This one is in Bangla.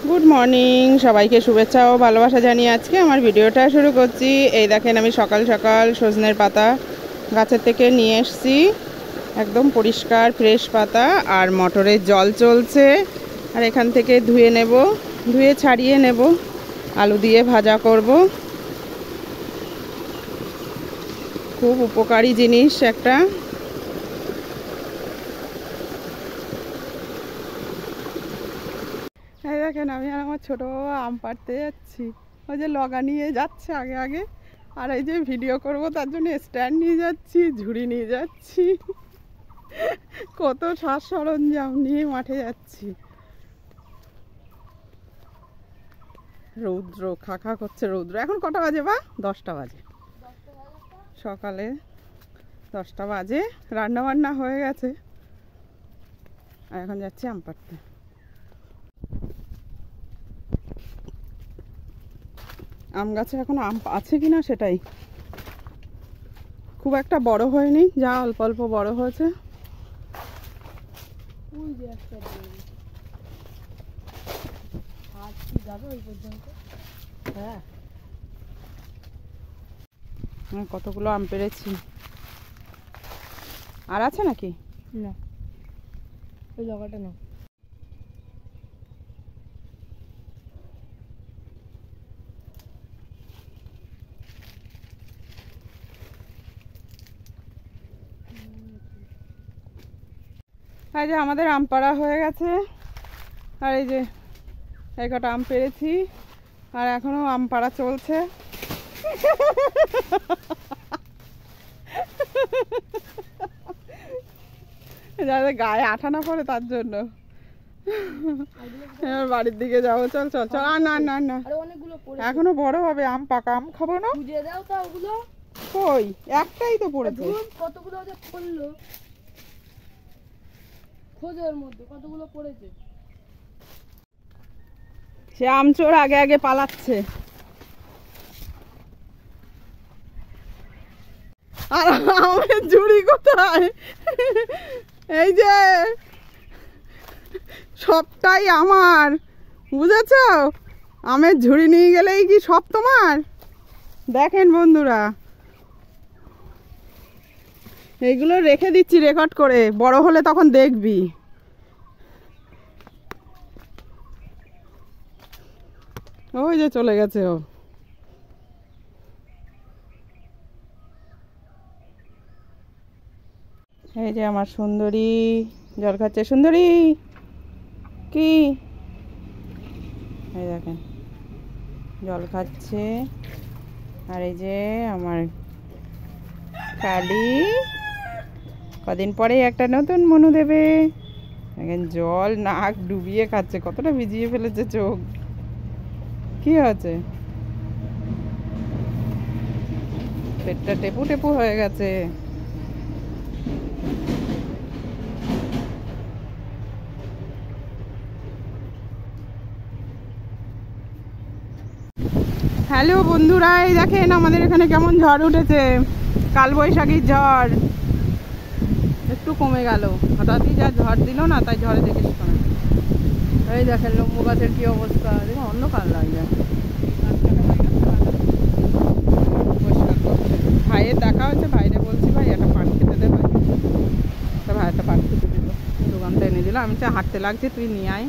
গুড মর্নিং, সবাইকে শুভেচ্ছা ও ভালোবাসা জানিয়ে আজকে আমার ভিডিওটা শুরু করছি। এই দেখেন, আমি সকাল সকাল সজনের পাতা গাছের থেকে নিয়ে এসেছি, একদম পরিষ্কার ফ্রেশ পাতা। আর মটরের জল চলছে, আর এখান থেকে ধুয়ে ছাড়িয়ে নেব, আলু দিয়ে ভাজা করব। খুব উপকারী জিনিস একটা। এই দেখেন, আমি আর আমার ছোটো বাবা আম পাড়তে যাচ্ছি। ওই যে লগা নিয়ে যাচ্ছে আগে আগে, আর এই যে ভিডিও করব তার জন্য স্ট্যান্ড নিয়ে যাচ্ছি, ঝুড়ি নিয়ে যাচ্ছি, কত সাজ সরঞ্জাম নিয়ে মাঠে যাচ্ছি। রৌদ্র খা করছে, রৌদ্র। এখন কটা বাজে বা? 10টা বাজে। সকালে 10টা বাজে, রান্না বান্না হয়ে গেছে, আর এখন যাচ্ছি আম পাড়তে। আম গাছে এখন আম আছে কিনা সেটাই, খুব একটা বড় হয়নি, যা অল্প অল্প বড় হয়েছে। কতগুলো আম পেড়েছি। আর আছে নাকি? না, ওই লগাটা না। এই যে আমাদের আম পাড়া হয়ে গেছে, আর এই যে এই কটা আম পেড়েছি, আর এখনো আম পাড়া চলছে। যাতে গায়ে আঠা না পড়ে তার জন্য। এবার বাড়ির দিকে যাবো, চল চল চল। আর না না না, এখনো বড় হবে, আম পাকা আম খাবো না। কই, একটাই তো পড়েছে। কতগুলো যে পড়লো, খোঁজের মধ্যে কতগুলো পড়েছে। সে আমচোর আগে আগে পালাচ্ছে, আর আমের ঝুড়ি কোথায়? এই যে সবটাই আমার, বুঝেছ? আমের ঝুড়ি নিয়ে গেলেই কি সব তোমার? দেখেন বন্ধুরা, এইগুলো রেখে দিচ্ছি রেকর্ড করে, বড় হলে তখন দেখবি। ওই যে চলে গেছে ও। এই যে আমার সুন্দরী জল খাচ্ছে। সুন্দরী কি, এই দেখেন জল খাচ্ছে। আর এই যে আমার কালি, কদিন পরে একটা নতুন মনু দেবে। দেখেন জল নাক ডুবিয়ে খাচ্ছে, কতটা ভিজিয়ে ফেলেছে চোখ। কি হয়েছে? পেটটা টেপু টেপু হয়ে গেছে। হ্যালো বন্ধুরা, এই দেখেন আমাদের এখানে কেমন ঝড় উঠেছে, কালবৈশাখীর ঝড়। একটু কমে গেল, হঠাৎই যা ঝড় দিল না, তাই ঝড়ে দেখিস কমে। এই দেখেন লম্বু গাছের কি অবস্থা, দেখুন অন্য কাল লাগছে। ভাইয়ের দেখা হচ্ছে, ভাইরে বলছি ভাই একটা পান খেতে দেবে, তা ভাই একটা পান খেতে দিল, দোকানটা এনে দিল। আমি হাঁটতে লাগছে, তুই নিয়ে আয়।